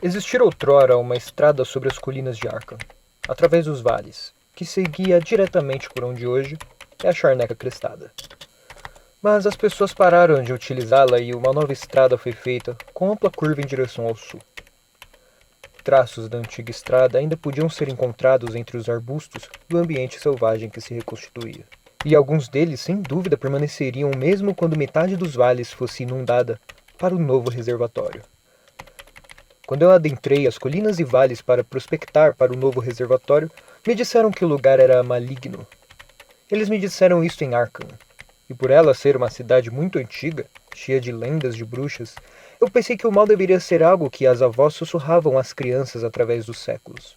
Existira outrora uma estrada sobre as colinas de Arkham, através dos vales, que seguia diretamente por onde hoje é a Charneca Crestada. Mas as pessoas pararam de utilizá-la e uma nova estrada foi feita com ampla curva em direção ao sul. Traços da antiga estrada ainda podiam ser encontrados entre os arbustos do ambiente selvagem que se reconstituía. E alguns deles, sem dúvida, permaneceriam mesmo quando metade dos vales fosse inundada para o novo reservatório. Quando eu adentrei as colinas e vales para prospectar para o novo reservatório, me disseram que o lugar era maligno. Eles me disseram isto em Arkham, e por ela ser uma cidade muito antiga, cheia de lendas de bruxas, eu pensei que o mal deveria ser algo que as avós sussurravam às crianças através dos séculos.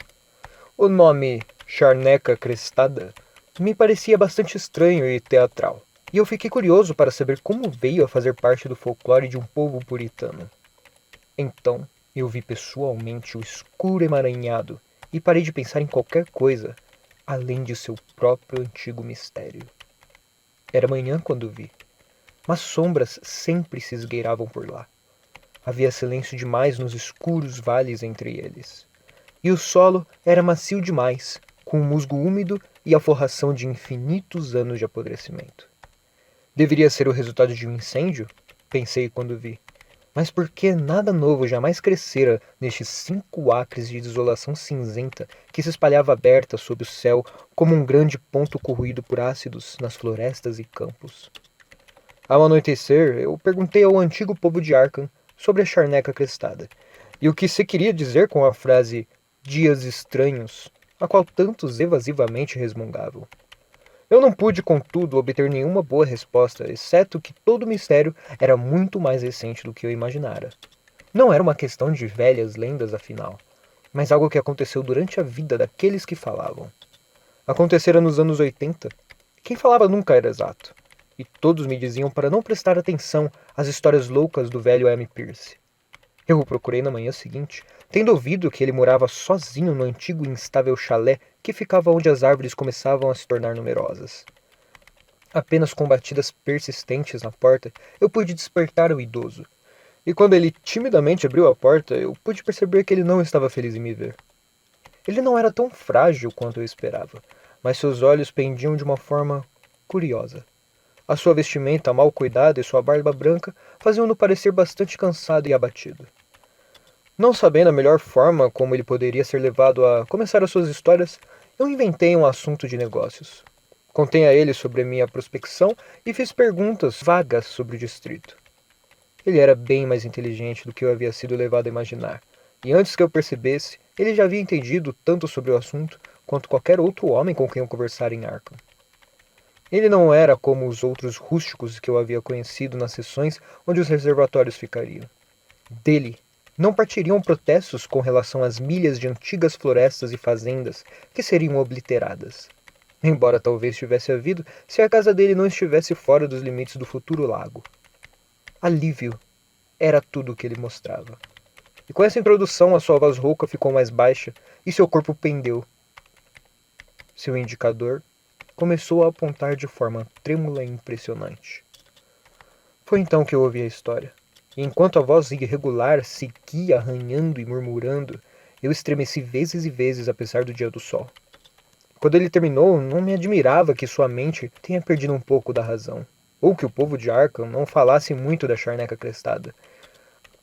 O nome Charneca Crestada me parecia bastante estranho e teatral, e eu fiquei curioso para saber como veio a fazer parte do folclore de um povo puritano. Então, eu vi pessoalmente o escuro emaranhado e parei de pensar em qualquer coisa além de seu próprio antigo mistério. Era manhã quando vi, mas sombras sempre se esgueiravam por lá. Havia silêncio demais nos escuros vales entre eles. E o solo era macio demais, com o musgo úmido e a forração de infinitos anos de apodrecimento. Deveria ser o resultado de um incêndio? Pensei quando vi. Mas por que nada novo jamais crescera nestes 5 acres de desolação cinzenta que se espalhava aberta sob o céu como um grande ponto corroído por ácidos nas florestas e campos? Ao anoitecer, eu perguntei ao antigo povo de Arkham sobre a Charneca Crestada, e o que se queria dizer com a frase dias estranhos, a qual tantos evasivamente resmungavam. Eu não pude, contudo, obter nenhuma boa resposta, exceto que todo o mistério era muito mais recente do que eu imaginara. Não era uma questão de velhas lendas, afinal, mas algo que aconteceu durante a vida daqueles que falavam. Acontecera nos anos 80. Quem falava nunca era exato, e todos me diziam para não prestar atenção às histórias loucas do velho M. Pierce. Eu o procurei na manhã seguinte, tendo ouvido que ele morava sozinho no antigo e instável chalé que ficava onde as árvores começavam a se tornar numerosas. Apenas com batidas persistentes na porta, eu pude despertar o idoso. E quando ele timidamente abriu a porta, eu pude perceber que ele não estava feliz em me ver. Ele não era tão frágil quanto eu esperava, mas seus olhos pendiam de uma forma curiosa. A sua vestimenta mal cuidada e sua barba branca faziam-no parecer bastante cansado e abatido. Não sabendo a melhor forma como ele poderia ser levado a começar as suas histórias, eu inventei um assunto de negócios. Contei a ele sobre a minha prospecção e fiz perguntas vagas sobre o distrito. Ele era bem mais inteligente do que eu havia sido levado a imaginar, e antes que eu percebesse, ele já havia entendido tanto sobre o assunto quanto qualquer outro homem com quem eu conversara em Arkham. Ele não era como os outros rústicos que eu havia conhecido nas seções onde os reservatórios ficariam. Dele não partiriam protestos com relação às milhas de antigas florestas e fazendas que seriam obliteradas. Embora talvez tivesse havido se a casa dele não estivesse fora dos limites do futuro lago. Alívio era tudo o que ele mostrava. E com essa introdução a sua voz rouca ficou mais baixa e seu corpo pendeu. Seu indicador começou a apontar de forma trêmula e impressionante. Foi então que eu ouvi a história. E enquanto a voz irregular seguia arranhando e murmurando, eu estremeci vezes e vezes apesar do dia do sol. Quando ele terminou, não me admirava que sua mente tenha perdido um pouco da razão, ou que o povo de Arkham não falasse muito da Charneca Crestada.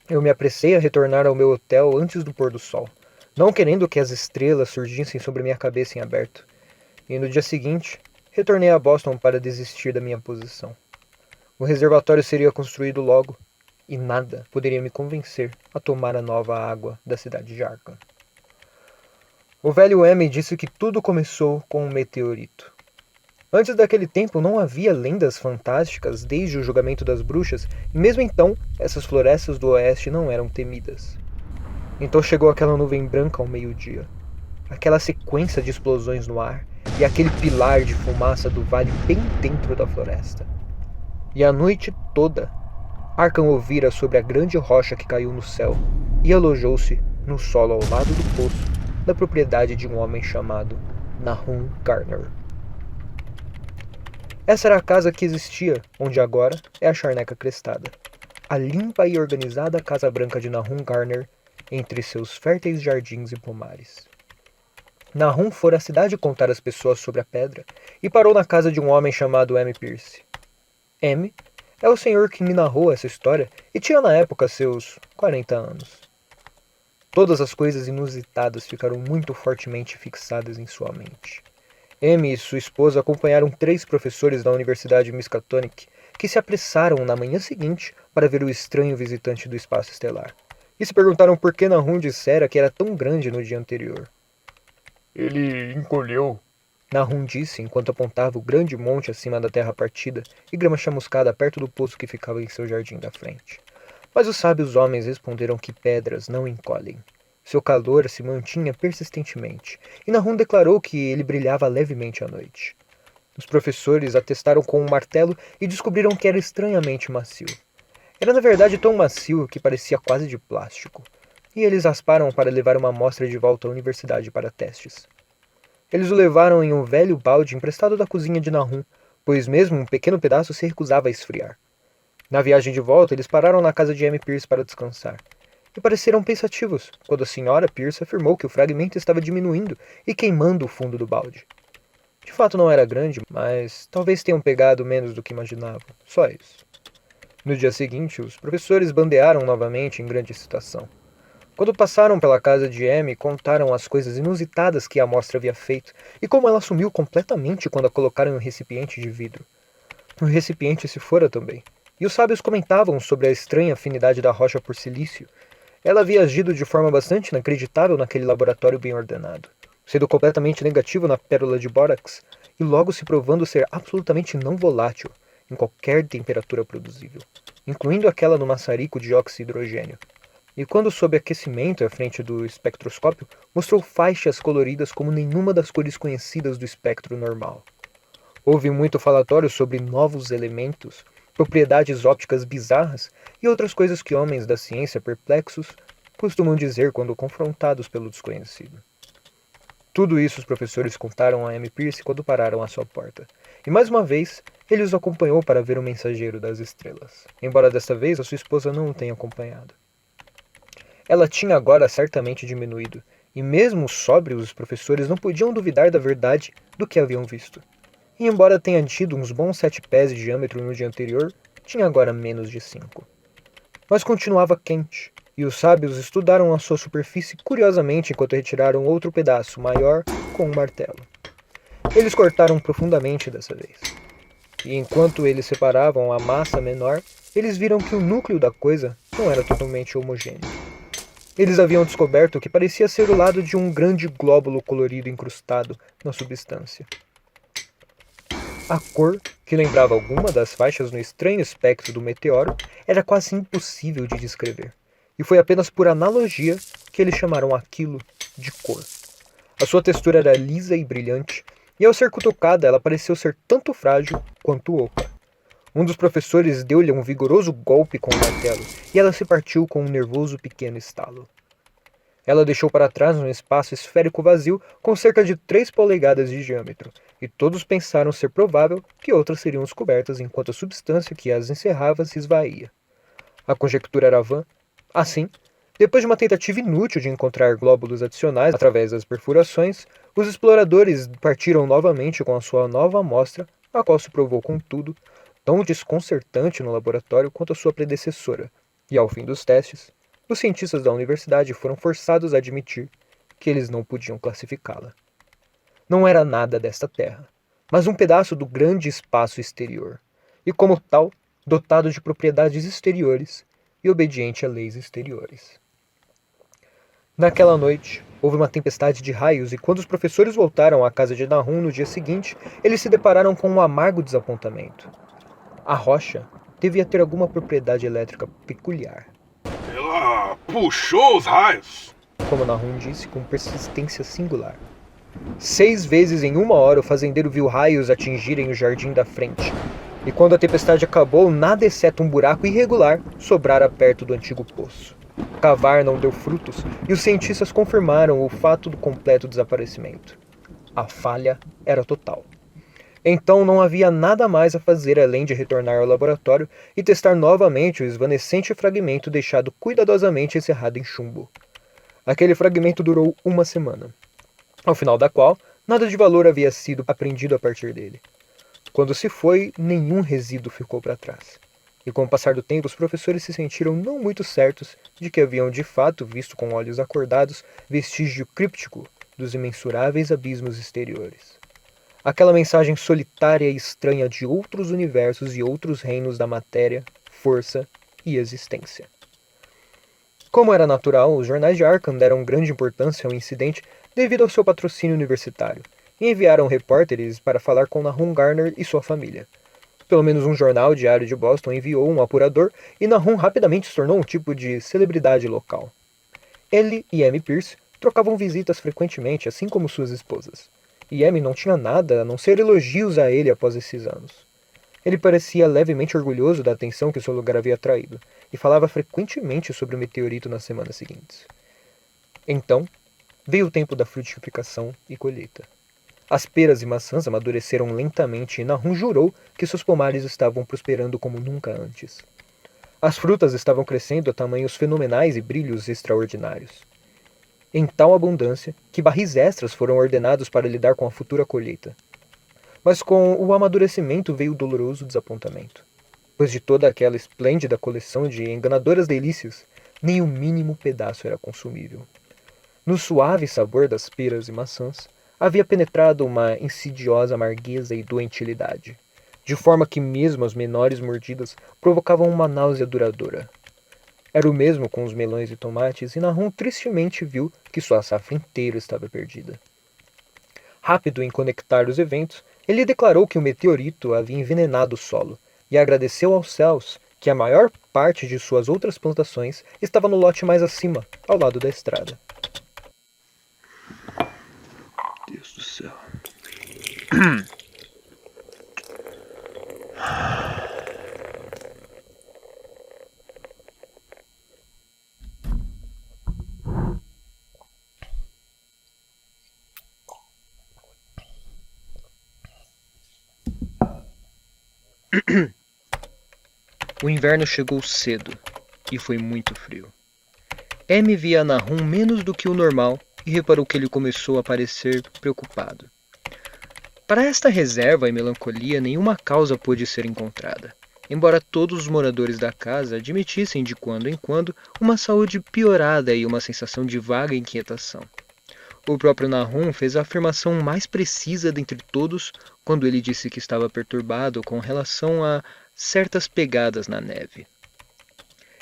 Eu me apressei a retornar ao meu hotel antes do pôr do sol, não querendo que as estrelas surgissem sobre minha cabeça em aberto. E no dia seguinte, retornei a Boston para desistir da minha posição. O reservatório seria construído logo, e nada poderia me convencer a tomar a nova água da cidade de Arkham. O velho M disse que tudo começou com um meteorito. Antes daquele tempo não havia lendas fantásticas desde o julgamento das bruxas, e mesmo então essas florestas do oeste não eram temidas. Então chegou aquela nuvem branca ao meio-dia. aquela sequência de explosões no ar e aquele pilar de fumaça do vale bem dentro da floresta. E a noite toda, Arkham ouvira sobre a grande rocha que caiu no céu e alojou-se no solo ao lado do poço da propriedade de um homem chamado Nahum Garner. Essa era a casa que existia, onde agora é a Charneca Crestada, a limpa e organizada Casa Branca de Nahum Garner, entre seus férteis jardins e pomares. Nahum fora à cidade contar às pessoas sobre a pedra e parou na casa de um homem chamado M. Pierce. M. é o senhor que me narrou essa história e tinha na época seus 40 anos. Todas as coisas inusitadas ficaram muito fortemente fixadas em sua mente. M e sua esposa acompanharam 3 professores da Universidade Miskatonic que se apressaram na manhã seguinte para ver o estranho visitante do espaço estelar. E se perguntaram por que Nahum dissera que era tão grande no dia anterior. Ele encolheu. Nahum disse enquanto apontava o grande monte acima da terra partida e grama chamuscada perto do poço que ficava em seu jardim da frente. Mas os sábios homens responderam que pedras não encolhem. Seu calor se mantinha persistentemente, e Nahum declarou que ele brilhava levemente à noite. Os professores atestaram com um martelo e descobriram que era estranhamente macio. Era na verdade tão macio que parecia quase de plástico, e eles rasparam para levar uma amostra de volta à universidade para testes. Eles o levaram em um velho balde emprestado da cozinha de Nahum, pois mesmo um pequeno pedaço se recusava a esfriar. Na viagem de volta, eles pararam na casa de M. Pierce para descansar. E pareceram pensativos, quando a senhora Pierce afirmou que o fragmento estava diminuindo e queimando o fundo do balde. De fato não era grande, mas talvez tenham pegado menos do que imaginavam. Só isso. No dia seguinte, os professores bandearam novamente em grande excitação. Quando passaram pela casa de M, contaram as coisas inusitadas que a amostra havia feito e como ela sumiu completamente quando a colocaram em um recipiente de vidro. O recipiente se fora também. E os sábios comentavam sobre a estranha afinidade da rocha por silício. Ela havia agido de forma bastante inacreditável naquele laboratório bem ordenado, sendo completamente negativo na pérola de bórax e logo se provando ser absolutamente não volátil em qualquer temperatura produzível, incluindo aquela no maçarico de óxido de hidrogênio. E quando sob aquecimento à frente do espectroscópio, mostrou faixas coloridas como nenhuma das cores conhecidas do espectro normal. Houve muito falatório sobre novos elementos, propriedades ópticas bizarras e outras coisas que homens da ciência perplexos costumam dizer quando confrontados pelo desconhecido. Tudo isso os professores contaram a M. Pierce quando pararam à sua porta. E mais uma vez, ele os acompanhou para ver o mensageiro das estrelas, embora desta vez a sua esposa não o tenha acompanhado. Ela tinha agora certamente diminuído, e mesmo sóbrios os professores não podiam duvidar da verdade do que haviam visto. E embora tenha tido uns bons 7 pés de diâmetro no dia anterior, tinha agora menos de 5. Mas continuava quente, e os sábios estudaram a sua superfície curiosamente enquanto retiraram outro pedaço maior com um martelo. Eles cortaram profundamente dessa vez. E enquanto eles separavam a massa menor, eles viram que o núcleo da coisa não era totalmente homogêneo. Eles haviam descoberto que parecia ser o lado de um grande glóbulo colorido incrustado na substância. A cor, que lembrava alguma das faixas no estranho espectro do meteoro, era quase impossível de descrever, e foi apenas por analogia que eles chamaram aquilo de cor. A sua textura era lisa e brilhante, e ao ser cutucada ela pareceu ser tanto frágil quanto oca. Um dos professores deu-lhe um vigoroso golpe com o martelo, e ela se partiu com um nervoso pequeno estalo. Ela deixou para trás um espaço esférico vazio com cerca de 3 polegadas de diâmetro, e todos pensaram ser provável que outras seriam descobertas enquanto a substância que as encerrava se esvaía. A conjectura era vã. Assim, depois de uma tentativa inútil de encontrar glóbulos adicionais através das perfurações, os exploradores partiram novamente com a sua nova amostra, a qual se provou, contudo, tão desconcertante no laboratório quanto a sua predecessora, e ao fim dos testes, os cientistas da universidade foram forçados a admitir que eles não podiam classificá-la. Não era nada desta terra, mas um pedaço do grande espaço exterior, e como tal, dotado de propriedades exteriores e obediente a leis exteriores. Naquela noite, houve uma tempestade de raios e quando os professores voltaram à casa de Nahum no dia seguinte, eles se depararam com um amargo desapontamento. A rocha devia ter alguma propriedade elétrica peculiar. Ela puxou os raios. Como Nahum disse com persistência singular. 6 vezes em 1 hora o fazendeiro viu raios atingirem o jardim da frente. E quando a tempestade acabou, nada exceto um buraco irregular sobrara perto do antigo poço. Cavar não deu frutos e os cientistas confirmaram o fato do completo desaparecimento. A falha era total. Então não havia nada mais a fazer além de retornar ao laboratório e testar novamente o esvanecente fragmento deixado cuidadosamente encerrado em chumbo. Aquele fragmento durou 1 semana, ao final da qual nada de valor havia sido aprendido a partir dele. Quando se foi, nenhum resíduo ficou para trás. E com o passar do tempo, os professores se sentiram não muito certos de que haviam de fato visto com olhos acordados vestígio críptico dos imensuráveis abismos exteriores. Aquela mensagem solitária e estranha de outros universos e outros reinos da matéria, força e existência. Como era natural, os jornais de Arkham deram grande importância ao incidente devido ao seu patrocínio universitário, e enviaram repórteres para falar com Nahum Garner e sua família. Pelo menos um jornal diário de Boston enviou um apurador e Nahum rapidamente se tornou um tipo de celebridade local. Ele e Amy Pierce trocavam visitas frequentemente, assim como suas esposas. E Amy não tinha nada a não ser elogios a ele após esses anos. Ele parecia levemente orgulhoso da atenção que seu lugar havia atraído, e falava frequentemente sobre o meteorito nas semanas seguintes. Então, veio o tempo da frutificação e colheita. As peras e maçãs amadureceram lentamente e Nahum jurou que seus pomares estavam prosperando como nunca antes. As frutas estavam crescendo a tamanhos fenomenais e brilhos extraordinários. Em tal abundância que barris extras foram ordenados para lidar com a futura colheita. Mas com o amadurecimento veio o doloroso desapontamento, pois de toda aquela esplêndida coleção de enganadoras delícias, nem o mínimo pedaço era consumível. No suave sabor das peras e maçãs, havia penetrado uma insidiosa amargueza e doentilidade, de forma que mesmo as menores mordidas provocavam uma náusea duradoura. Era o mesmo com os melões e tomates, e Nahum tristemente viu que sua safra inteira estava perdida. Rápido em conectar os eventos, ele declarou que o meteorito havia envenenado o solo, e agradeceu aos céus que a maior parte de suas outras plantações estava no lote mais acima, ao lado da estrada. Deus do céu. O inverno chegou cedo e foi muito frio. Amy via Nahum menos do que o normal e reparou que ele começou a parecer preocupado. Para esta reserva e melancolia, nenhuma causa pôde ser encontrada, embora todos os moradores da casa admitissem de quando em quando uma saúde piorada e uma sensação de vaga inquietação. O próprio Nahum fez a afirmação mais precisa dentre todos quando ele disse que estava perturbado com relação a certas pegadas na neve.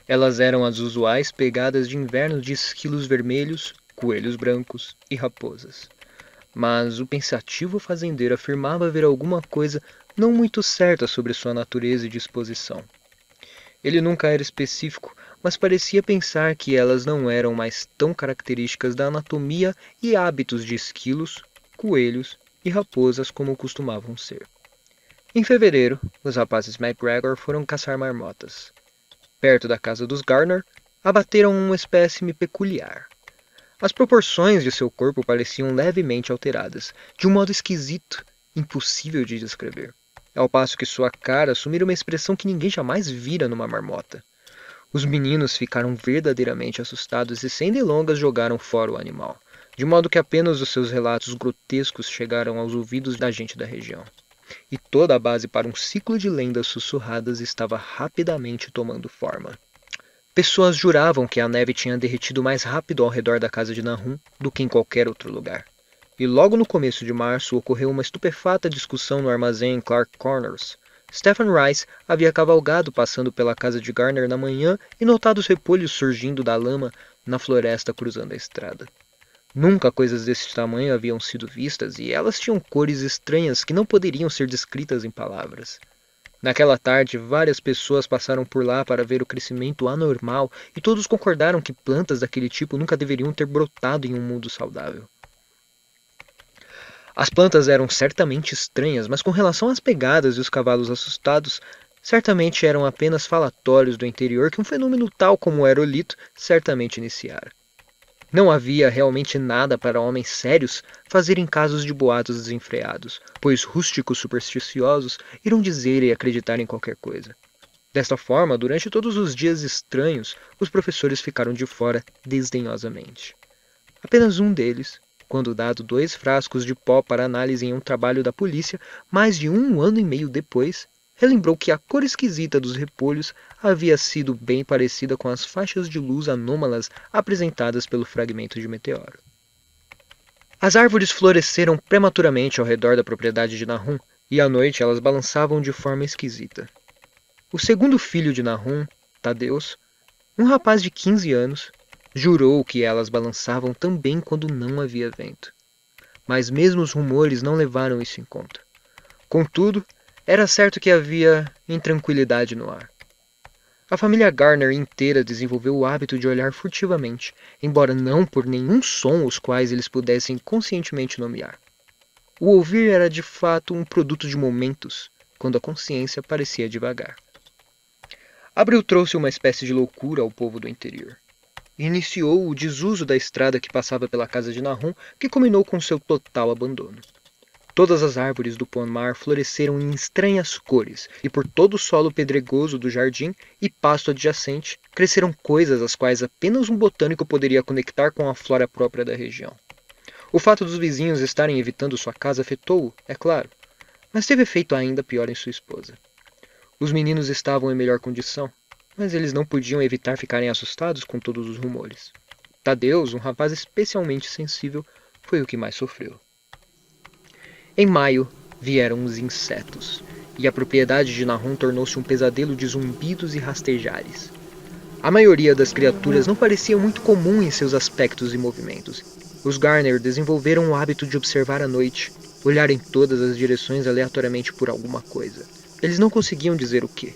Elas eram as usuais pegadas de inverno de esquilos vermelhos, coelhos brancos e raposas. Mas o pensativo fazendeiro afirmava ver alguma coisa não muito certa sobre sua natureza e disposição. Ele nunca era específico, mas parecia pensar que elas não eram mais tão características da anatomia e hábitos de esquilos, coelhos e raposas como costumavam ser. Em fevereiro, os rapazes McGregor foram caçar marmotas. Perto da casa dos Garner, abateram um espécime peculiar. As proporções de seu corpo pareciam levemente alteradas, de um modo esquisito, impossível de descrever, ao passo que sua cara assumira uma expressão que ninguém jamais vira numa marmota. Os meninos ficaram verdadeiramente assustados e sem delongas jogaram fora o animal, de modo que apenas os seus relatos grotescos chegaram aos ouvidos da gente da região. E toda a base para um ciclo de lendas sussurradas estava rapidamente tomando forma. Pessoas juravam que a neve tinha derretido mais rápido ao redor da casa de Nahum do que em qualquer outro lugar. E logo no começo de março ocorreu uma estupefata discussão no armazém em Clark Corners. Stephen Rice havia cavalgado passando pela casa de Garner na manhã e notado os repolhos surgindo da lama na floresta cruzando a estrada. Nunca coisas desse tamanho haviam sido vistas e elas tinham cores estranhas que não poderiam ser descritas em palavras. Naquela tarde, várias pessoas passaram por lá para ver o crescimento anormal e todos concordaram que plantas daquele tipo nunca deveriam ter brotado em um mundo saudável. As plantas eram certamente estranhas, mas com relação às pegadas e os cavalos assustados, certamente eram apenas falatórios do interior que um fenômeno tal como o aerolito certamente iniciara. Não havia realmente nada para homens sérios fazer em casos de boatos desenfreados, pois rústicos supersticiosos irão dizer e acreditar em qualquer coisa. Desta forma, durante todos os dias estranhos, os professores ficaram de fora desdenhosamente. Apenas um deles, quando dado 2 frascos de pó para análise em um trabalho da polícia, mais de 1 ano e meio depois, relembrou que a cor esquisita dos repolhos havia sido bem parecida com as faixas de luz anômalas apresentadas pelo fragmento de meteoro. As árvores floresceram prematuramente ao redor da propriedade de Nahum, e à noite elas balançavam de forma esquisita. O segundo filho de Nahum, Tadeus, um rapaz de 15 anos, jurou que elas balançavam também quando não havia vento. Mas mesmo os rumores não levaram isso em conta. Contudo, era certo que havia intranquilidade no ar. A família Garner inteira desenvolveu o hábito de olhar furtivamente, embora não por nenhum som os quais eles pudessem conscientemente nomear. O ouvir era de fato um produto de momentos, quando a consciência parecia devagar. Abril trouxe uma espécie de loucura ao povo do interior. Iniciou o desuso da estrada que passava pela casa de Nahum, que culminou com seu total abandono. Todas as árvores do pomar floresceram em estranhas cores, e por todo o solo pedregoso do jardim e pasto adjacente cresceram coisas as quais apenas um botânico poderia conectar com a flora própria da região. O fato dos vizinhos estarem evitando sua casa afetou-o, é claro, mas teve efeito ainda pior em sua esposa. Os meninos estavam em melhor condição, mas eles não podiam evitar ficarem assustados com todos os rumores. Tadeus, um rapaz especialmente sensível, foi o que mais sofreu. Em maio, vieram os insetos, e a propriedade de Nahum tornou-se um pesadelo de zumbidos e rastejares. A maioria das criaturas não parecia muito comum em seus aspectos e movimentos. Os Garner desenvolveram o hábito de observar à noite, olhar em todas as direções aleatoriamente por alguma coisa. Eles não conseguiam dizer o que.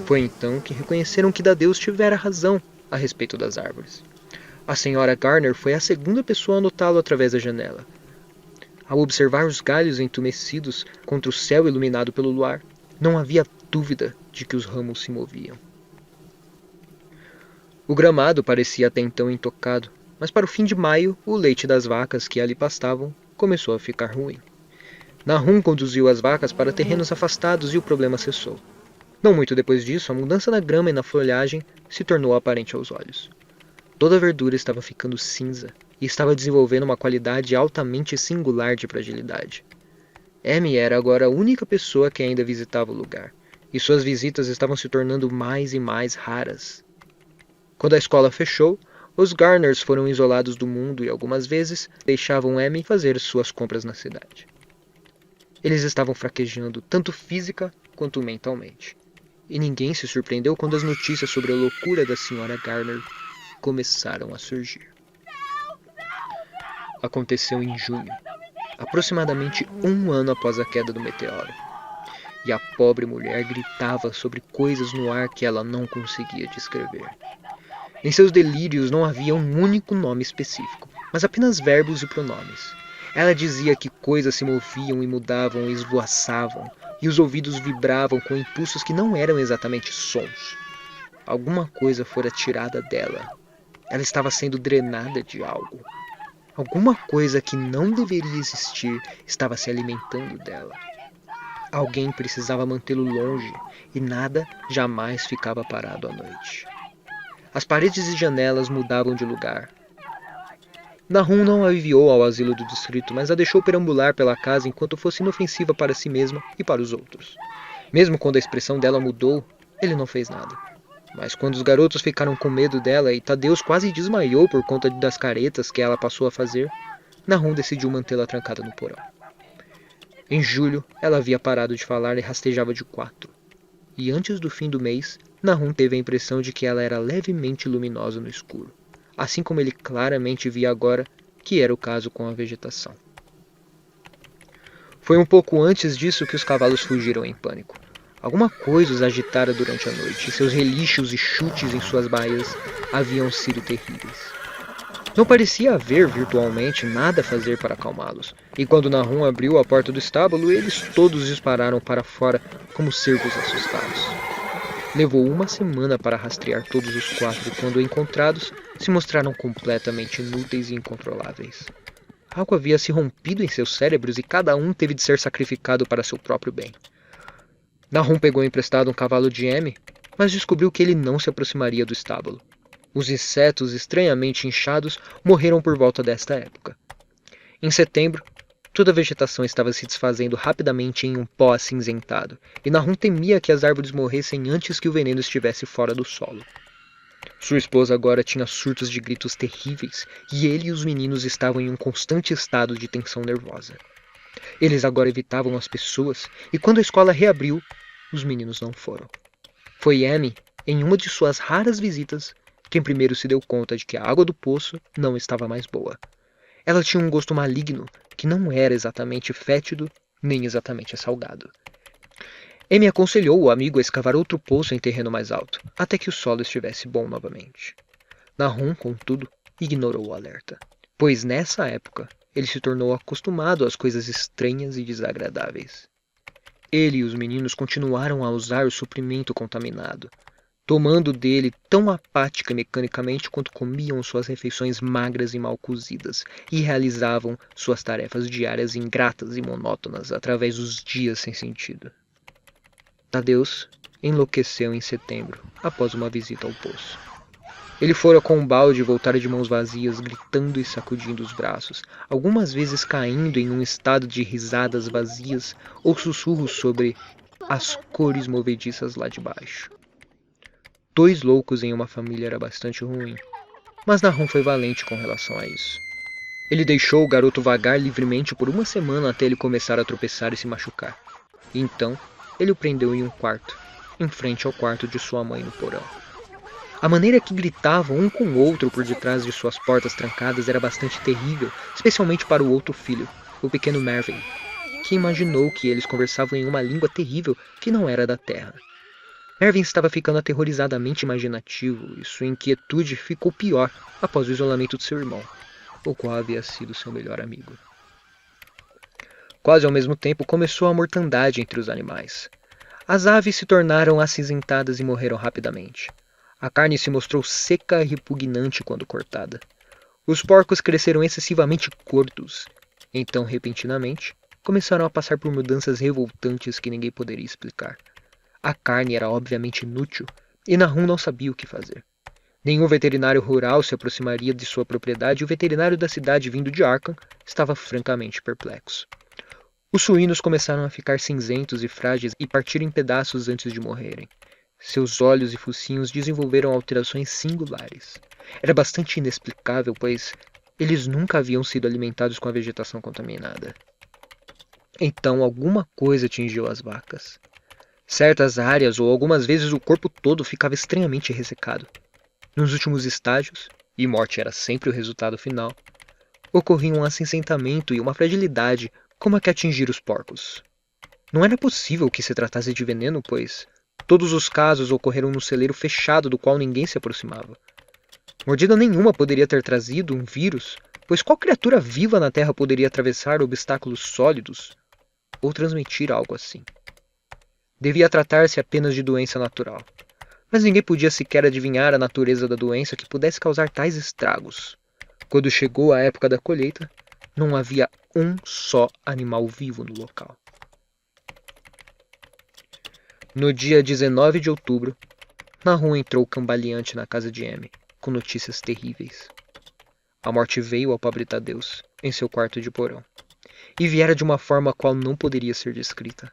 Foi então que reconheceram que Tadeus tivera razão a respeito das árvores. A senhora Garner foi a segunda pessoa a notá-lo através da janela. Ao observar os galhos entumecidos contra o céu iluminado pelo luar, não havia dúvida de que os ramos se moviam. O gramado parecia até então intocado, mas para o fim de maio, o leite das vacas que ali pastavam começou a ficar ruim. Nahum conduziu as vacas para terrenos afastados e o problema cessou. Não muito depois disso, a mudança na grama e na folhagem se tornou aparente aos olhos. Toda a verdura estava ficando cinza e estava desenvolvendo uma qualidade altamente singular de fragilidade. Amy era agora a única pessoa que ainda visitava o lugar, e suas visitas estavam se tornando mais e mais raras. Quando a escola fechou, os Garners foram isolados do mundo e algumas vezes deixavam Amy fazer suas compras na cidade. Eles estavam fraquejando tanto física quanto mentalmente. E ninguém se surpreendeu quando as notícias sobre a loucura da Sra. Garner começaram a surgir. Aconteceu em junho, aproximadamente 1 ano após a queda do meteoro. E a pobre mulher gritava sobre coisas no ar que ela não conseguia descrever. Em seus delírios não havia um único nome específico, mas apenas verbos e pronomes. Ela dizia que coisas se moviam e mudavam e esvoaçavam, e os ouvidos vibravam com impulsos que não eram exatamente sons. Alguma coisa fora tirada dela. Ela estava sendo drenada de algo. Alguma coisa que não deveria existir estava se alimentando dela. Alguém precisava mantê-lo longe, e nada jamais ficava parado à noite. As paredes e janelas mudavam de lugar. Nahum não a enviou ao asilo do distrito, mas a deixou perambular pela casa enquanto fosse inofensiva para si mesma e para os outros. Mesmo quando a expressão dela mudou, ele não fez nada. Mas quando os garotos ficaram com medo dela e Tadeus quase desmaiou por conta das caretas que ela passou a fazer, Nahum decidiu mantê-la trancada no porão. Em julho, ela havia parado de falar e rastejava de 4. E antes do fim do mês, Nahum teve a impressão de que ela era levemente luminosa no escuro, assim como ele claramente via agora que era o caso com a vegetação. Foi um pouco antes disso que os cavalos fugiram em pânico. Alguma coisa os agitara durante a noite, e seus relinchos e chutes em suas baias haviam sido terríveis. Não parecia haver, virtualmente, nada a fazer para acalmá-los, e quando Nahum abriu a porta do estábulo, eles todos dispararam para fora como cervos assustados. Levou uma semana para rastrear todos os 4 e quando encontrados, se mostraram completamente inúteis e incontroláveis. Algo havia se rompido em seus cérebros e cada um teve de ser sacrificado para seu próprio bem. Nahum pegou emprestado um cavalo de Emi, mas descobriu que ele não se aproximaria do estábulo. Os insetos estranhamente inchados morreram por volta desta época. Em setembro, toda a vegetação estava se desfazendo rapidamente em um pó acinzentado, e Nahum temia que as árvores morressem antes que o veneno estivesse fora do solo. Sua esposa agora tinha surtos de gritos terríveis, e ele e os meninos estavam em um constante estado de tensão nervosa. Eles agora evitavam as pessoas, e quando a escola reabriu, os meninos não foram. Foi Amy, em uma de suas raras visitas, quem primeiro se deu conta de que a água do poço não estava mais boa. Ela tinha um gosto maligno, que não era exatamente fétido, nem exatamente salgado. Amy aconselhou o amigo a escavar outro poço em terreno mais alto, até que o solo estivesse bom novamente. Nahum, contudo, ignorou o alerta, pois nessa época ele se tornou acostumado às coisas estranhas e desagradáveis. Ele e os meninos continuaram a usar o suprimento contaminado, tomando dele tão apática e mecanicamente quanto comiam suas refeições magras e mal cozidas, e realizavam suas tarefas diárias ingratas e monótonas através dos dias sem sentido. Tadeus enlouqueceu em setembro, após uma visita ao poço. Ele fora com um balde e voltara de mãos vazias, gritando e sacudindo os braços, algumas vezes caindo em um estado de risadas vazias ou sussurros sobre as cores movediças lá de baixo. 2 loucos em uma família era bastante ruim, mas Nahum foi valente com relação a isso. Ele deixou o garoto vagar livremente por uma semana até ele começar a tropeçar e se machucar. E então, ele o prendeu em um quarto, em frente ao quarto de sua mãe no porão. A maneira que gritavam um com o outro por detrás de suas portas trancadas era bastante terrível, especialmente para o outro filho, o pequeno Mervyn, que imaginou que eles conversavam em uma língua terrível que não era da terra. Mervyn estava ficando aterrorizadamente imaginativo, e sua inquietude ficou pior após o isolamento de seu irmão, o qual havia sido seu melhor amigo. Quase ao mesmo tempo começou a mortandade entre os animais. As aves se tornaram acinzentadas e morreram rapidamente. A carne se mostrou seca e repugnante quando cortada. Os porcos cresceram excessivamente gordos. Então, repentinamente, começaram a passar por mudanças revoltantes que ninguém poderia explicar. A carne era obviamente inútil, e Nahum não sabia o que fazer. Nenhum veterinário rural se aproximaria de sua propriedade e o veterinário da cidade vindo de Arkham estava francamente perplexo. Os suínos começaram a ficar cinzentos e frágeis e partir em pedaços antes de morrerem. Seus olhos e focinhos desenvolveram alterações singulares. Era bastante inexplicável, pois eles nunca haviam sido alimentados com a vegetação contaminada. Então alguma coisa atingiu as vacas. Certas áreas ou algumas vezes o corpo todo ficava estranhamente ressecado. Nos últimos estágios, e morte era sempre o resultado final, ocorria um acinzentamento e uma fragilidade como a que atingira os porcos. Não era possível que se tratasse de veneno, pois todos os casos ocorreram no celeiro fechado do qual ninguém se aproximava. Mordida nenhuma poderia ter trazido um vírus, pois qual criatura viva na Terra poderia atravessar obstáculos sólidos ou transmitir algo assim? Devia tratar-se apenas de doença natural, mas ninguém podia sequer adivinhar a natureza da doença que pudesse causar tais estragos. Quando chegou a época da colheita, não havia um só animal vivo no local. No dia 19 de outubro, Nahum entrou cambaleante na casa de Amy, com notícias terríveis. A morte veio ao pobre Tadeus, em seu quarto de porão, e viera de uma forma a qual não poderia ser descrita.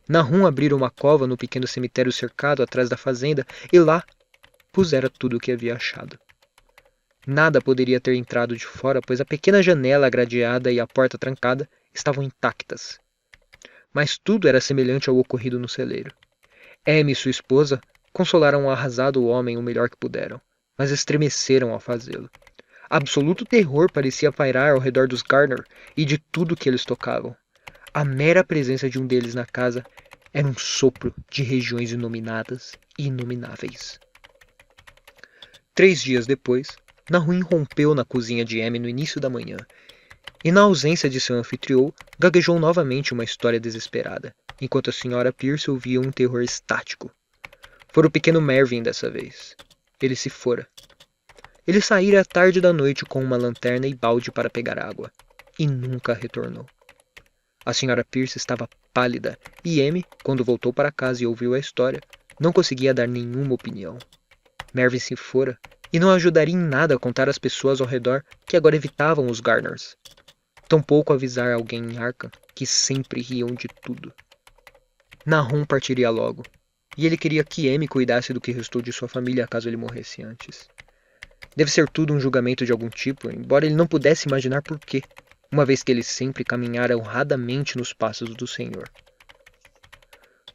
Nahum abrira uma cova no pequeno cemitério cercado atrás da fazenda, e lá pusera tudo o que havia achado. Nada poderia ter entrado de fora, pois a pequena janela gradeada e a porta trancada estavam intactas. Mas tudo era semelhante ao ocorrido no celeiro. Amy e sua esposa consolaram o arrasado homem o melhor que puderam, mas estremeceram ao fazê-lo. Absoluto terror parecia pairar ao redor dos Gardner e de tudo que eles tocavam. A mera presença de um deles na casa era um sopro de regiões inominadas e inomináveis. 3 dias depois, Nahum irrompeu na cozinha de Amy no início da manhã, e na ausência de seu anfitrião, gaguejou novamente uma história desesperada, enquanto a senhora Pierce ouvia um terror estático. Fora o pequeno Mervyn dessa vez. Ele se fora. Ele saíra à tarde da noite com uma lanterna e balde para pegar água, e nunca retornou. A senhora Pierce estava pálida, e Amy, quando voltou para casa e ouviu a história, não conseguia dar nenhuma opinião. Mervyn se fora, e não ajudaria em nada a contar às pessoas ao redor que agora evitavam os Garners. Tampouco avisar alguém em Arkham que sempre riam de tudo. Nahum partiria logo, e ele queria que Amy cuidasse do que restou de sua família caso ele morresse antes. Deve ser tudo um julgamento de algum tipo, embora ele não pudesse imaginar por quê, uma vez que ele sempre caminhara honradamente nos passos do Senhor.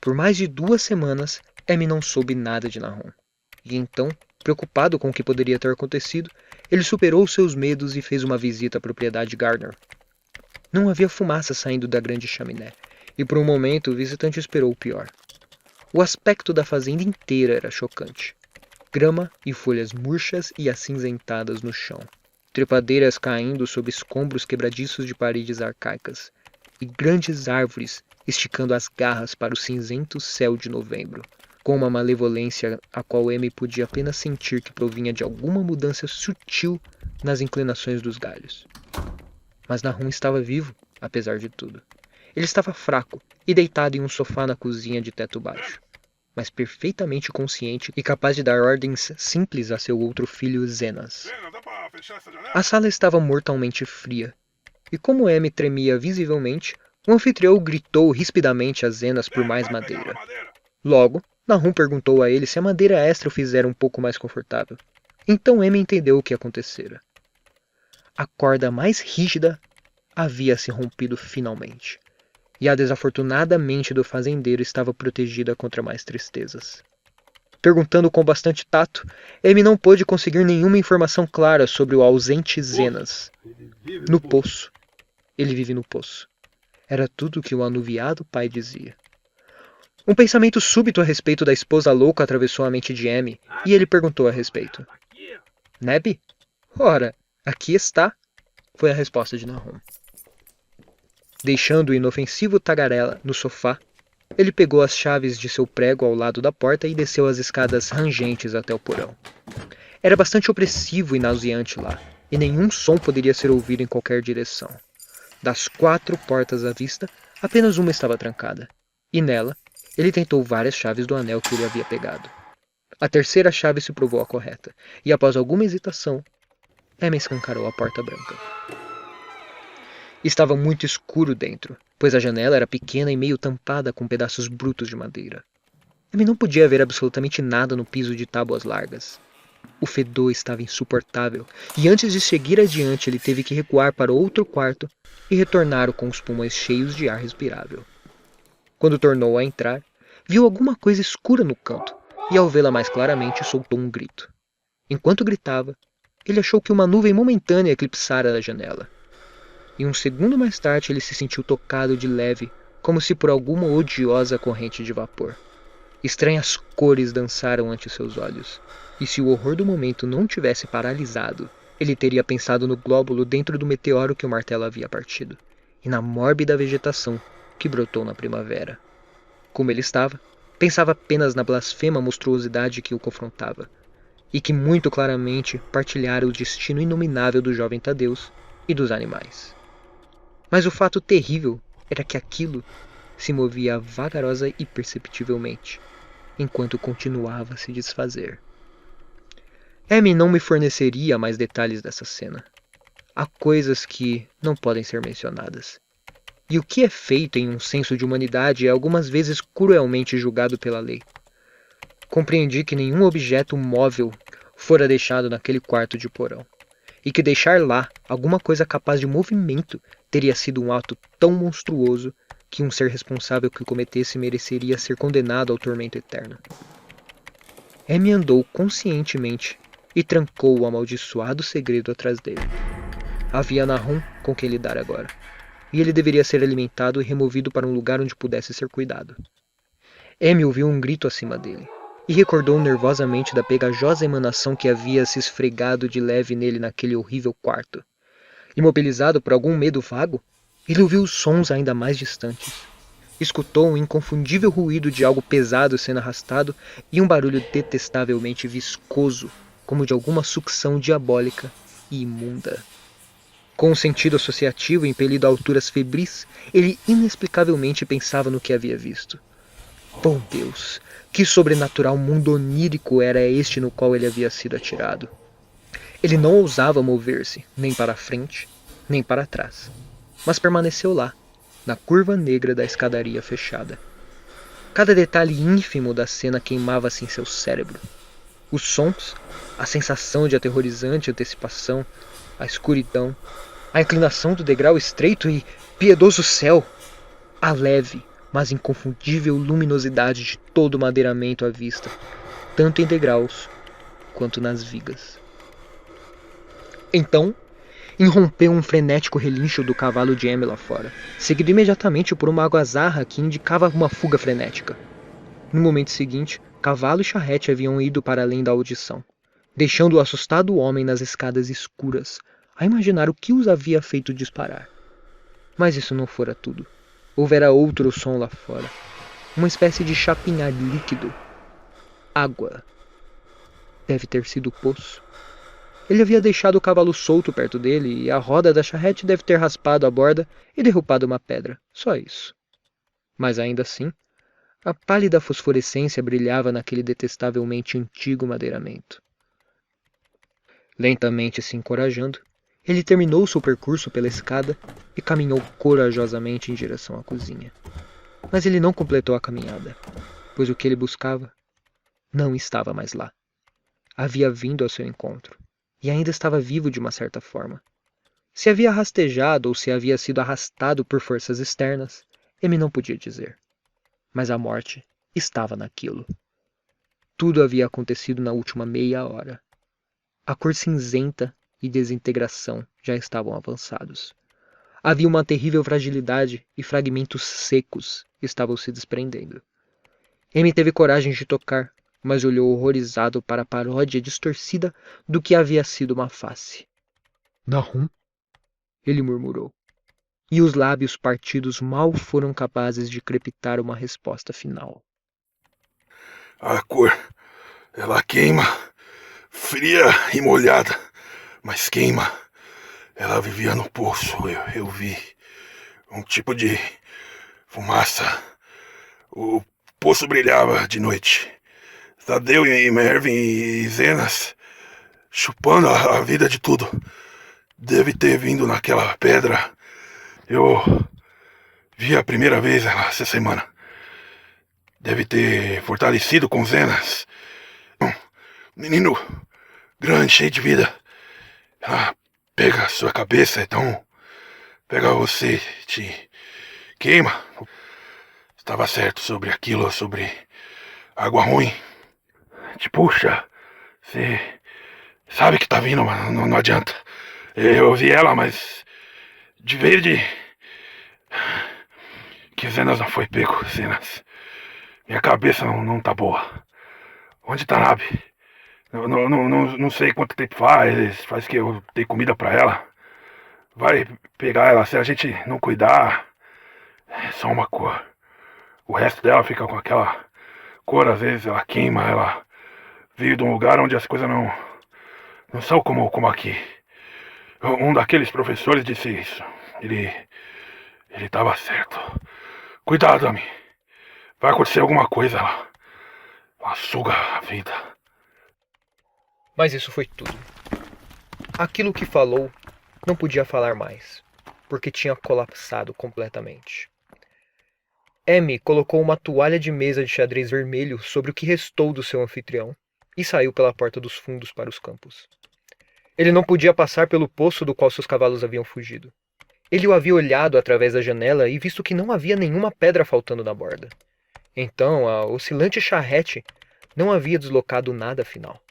Por mais de 2 semanas, Amy não soube nada de Nahum, e então, preocupado com o que poderia ter acontecido, ele superou seus medos e fez uma visita à propriedade Gardner. Não havia fumaça saindo da grande chaminé, e por um momento o visitante esperou o pior. O aspecto da fazenda inteira era chocante. Grama e folhas murchas e acinzentadas no chão, trepadeiras caindo sob escombros quebradiços de paredes arcaicas, e grandes árvores esticando as garras para o cinzento céu de novembro, com uma malevolência a qual Amy podia apenas sentir que provinha de alguma mudança sutil nas inclinações dos galhos. Mas Nahum estava vivo, apesar de tudo. Ele estava fraco e deitado em um sofá na cozinha de teto baixo, mas perfeitamente consciente e capaz de dar ordens simples a seu outro filho Zenas. A sala estava mortalmente fria, e como Amy tremia visivelmente, o anfitrião gritou rispidamente a Zenas por mais madeira. Logo, Nahum perguntou a ele se a madeira extra o fizera um pouco mais confortável. Então Amy entendeu o que acontecera. A corda mais rígida havia se rompido finalmente, e a desafortunada mente do fazendeiro estava protegida contra mais tristezas. Perguntando com bastante tato, Amy não pôde conseguir nenhuma informação clara sobre o ausente Zenas. No poço. Ele vive no poço. Era tudo o que o anuviado pai dizia. Um pensamento súbito a respeito da esposa louca atravessou a mente de Amy, e ele perguntou a respeito. Neb? Ora, aqui está, foi a resposta de Nahum. Deixando o inofensivo tagarela no sofá, ele pegou as chaves de seu prego ao lado da porta e desceu as escadas rangentes até o porão. Era bastante opressivo e nauseante lá, e nenhum som poderia ser ouvido em qualquer direção. Das 4 portas à vista, apenas uma estava trancada, e nela, ele tentou várias chaves do anel que ele havia pegado. A terceira chave se provou a correta, e após alguma hesitação, Amy escancarou a porta branca. Estava muito escuro dentro, pois a janela era pequena e meio tampada com pedaços brutos de madeira. Amy não podia ver absolutamente nada no piso de tábuas largas. O fedor estava insuportável, e antes de seguir adiante ele teve que recuar para outro quarto e retornar com os pulmões cheios de ar respirável. Quando tornou a entrar, viu alguma coisa escura no canto, e ao vê-la mais claramente soltou um grito. Enquanto gritava, ele achou que uma nuvem momentânea eclipsara a janela. E um segundo mais tarde ele se sentiu tocado de leve, como se por alguma odiosa corrente de vapor. Estranhas cores dançaram ante seus olhos, e se o horror do momento não tivesse paralisado, ele teria pensado no glóbulo dentro do meteoro que o martelo havia partido, e na mórbida vegetação que brotou na primavera. Como ele estava, pensava apenas na blasfema monstruosidade que o confrontava, e que muito claramente partilhara o destino inominável do jovem Tadeus e dos animais. Mas o fato terrível era que aquilo se movia vagarosa e perceptivelmente, enquanto continuava a se desfazer. Amy não me forneceria mais detalhes dessa cena. Há coisas que não podem ser mencionadas. E o que é feito em um senso de humanidade é algumas vezes cruelmente julgado pela lei. Compreendi que nenhum objeto móvel fora deixado naquele quarto de porão, e que deixar lá alguma coisa capaz de movimento teria sido um ato tão monstruoso que um ser responsável que o cometesse mereceria ser condenado ao tormento eterno. Amy andou conscientemente e trancou o amaldiçoado segredo atrás dele. Havia Nahum com quem lidar agora, e ele deveria ser alimentado e removido para um lugar onde pudesse ser cuidado. Amy ouviu um grito acima dele, e recordou nervosamente da pegajosa emanação que havia se esfregado de leve nele naquele horrível quarto. Imobilizado por algum medo vago, ele ouviu os sons ainda mais distantes. Escutou um inconfundível ruído de algo pesado sendo arrastado e um barulho detestavelmente viscoso, como de alguma sucção diabólica e imunda. Com um sentido associativo impelido a alturas febris, ele inexplicavelmente pensava no que havia visto. Bom Deus, que sobrenatural mundo onírico era este no qual ele havia sido atirado. Ele não ousava mover-se, nem para frente, nem para trás, mas permaneceu lá, na curva negra da escadaria fechada. Cada detalhe ínfimo da cena queimava-se em seu cérebro. Os sons, a sensação de aterrorizante antecipação, a escuridão, a inclinação do degrau estreito e, piedoso céu, a leve, mas inconfundível luminosidade de todo o madeiramento à vista, tanto em degraus quanto nas vigas. Então, irrompeu um frenético relincho do cavalo de Amy lá fora, seguido imediatamente por uma algazarra que indicava uma fuga frenética. No momento seguinte, cavalo e charrete haviam ido para além da audição, deixando o assustado homem nas escadas escuras, a imaginar o que os havia feito disparar. Mas isso não fora tudo. Houvera outro som lá fora, uma espécie de chapinhar líquido. Água. Deve ter sido o poço. Ele havia deixado o cavalo solto perto dele e a roda da charrete deve ter raspado a borda e derrubado uma pedra. Só isso. Mas ainda assim, a pálida fosforescência brilhava naquele detestavelmente antigo madeiramento. Lentamente se encorajando, ele terminou seu percurso pela escada e caminhou corajosamente em direção à cozinha. Mas ele não completou a caminhada, pois o que ele buscava não estava mais lá. Havia vindo ao seu encontro, e ainda estava vivo de uma certa forma. Se havia rastejado ou se havia sido arrastado por forças externas, Amy não podia dizer. Mas a morte estava naquilo. Tudo havia acontecido na última meia hora. A cor cinzenta e desintegração já estavam avançados. Havia uma terrível fragilidade e fragmentos secos estavam se desprendendo. Amy teve coragem de tocar, mas olhou horrorizado para a paródia distorcida do que havia sido uma face. Nahum? Ele murmurou. E os lábios partidos mal foram capazes de crepitar uma resposta final. A cor, ela queima, fria e molhada, mas queima. Ela vivia no poço, eu vi. Um tipo de fumaça. O poço brilhava de noite. Tadeu e Mervyn e Zenas chupando a vida de tudo. Deve ter vindo naquela pedra. Eu vi a primeira vez ela essa semana. Deve ter fortalecido com Zenas. Menino grande, cheio de vida. Ela pega a sua cabeça, então pega você, te queima. Estava certo sobre aquilo, sobre água ruim. Te puxa. Você sabe que tá vindo, mas não adianta. Eu vi ela, mas de verde. Que Zenas não foi pego, Zenas. Minha cabeça não tá boa. Onde tá a nave? Não sei quanto tempo faz que eu dei comida pra ela. Vai pegar ela, se a gente não cuidar, é só uma cor. O resto dela fica com aquela cor, às vezes ela queima, ela veio de um lugar onde as coisas não são como aqui. Um daqueles professores disse isso. Ele tava certo. Cuidado, Ami. Vai acontecer alguma coisa, ela suga a vida. Mas isso foi tudo. Aquilo que falou não podia falar mais, porque tinha colapsado completamente. Amy colocou uma toalha de mesa de xadrez vermelho sobre o que restou do seu anfitrião e saiu pela porta dos fundos para os campos. Ele não podia passar pelo poço do qual seus cavalos haviam fugido. Ele o havia olhado através da janela e visto que não havia nenhuma pedra faltando na borda. Então, a oscilante charrete não havia deslocado nada afinal.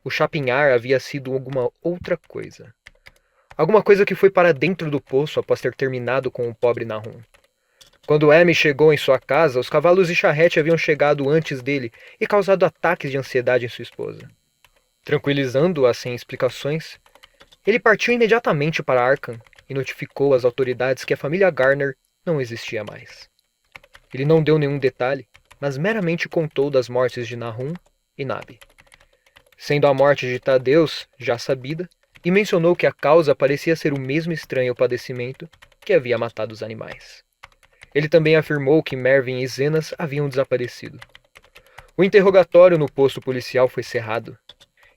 O chapinhar havia sido alguma outra coisa. Alguma coisa que foi para dentro do poço após ter terminado com o pobre Nahum. Quando Amy chegou em sua casa, os cavalos de charrete haviam chegado antes dele e causado ataques de ansiedade em sua esposa. Tranquilizando-a sem explicações, ele partiu imediatamente para Arkham e notificou às autoridades que a família Garner não existia mais. Ele não deu nenhum detalhe, mas meramente contou das mortes de Nahum e Nabi, sendo a morte de Thaddeus já sabida, e mencionou que a causa parecia ser o mesmo estranho padecimento que havia matado os animais. Ele também afirmou que Mervyn e Zenas haviam desaparecido. O interrogatório no posto policial foi cerrado,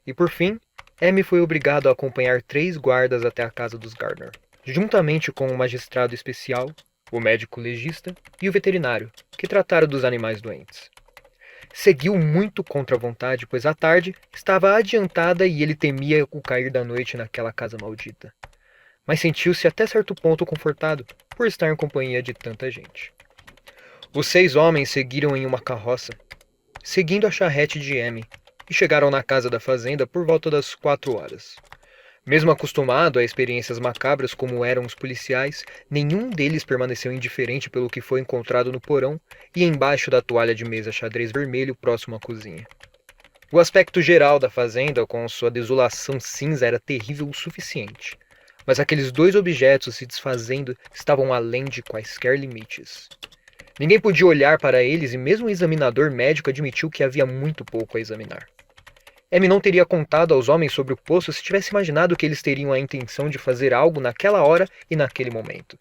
e por fim, Amy foi obrigado a acompanhar 3 guardas até a casa dos Gardner, juntamente com o magistrado especial, o médico legista e o veterinário, que trataram dos animais doentes. Seguiu muito contra a vontade, pois a tarde estava adiantada e ele temia o cair da noite naquela casa maldita. Mas sentiu-se até certo ponto confortado por estar em companhia de tanta gente. Os 6 homens seguiram em uma carroça, seguindo a charrete de Amy, e chegaram na casa da fazenda por volta das 4 horas. Mesmo acostumado a experiências macabras como eram os policiais, nenhum deles permaneceu indiferente pelo que foi encontrado no porão e embaixo da toalha de mesa xadrez vermelho próximo à cozinha. O aspecto geral da fazenda, com sua desolação cinza, era terrível o suficiente, mas aqueles 2 objetos se desfazendo estavam além de quaisquer limites. Ninguém podia olhar para eles e mesmo o examinador médico admitiu que havia muito pouco a examinar. Amy não teria contado aos homens sobre o poço se tivesse imaginado que eles teriam a intenção de fazer algo naquela hora e naquele momento.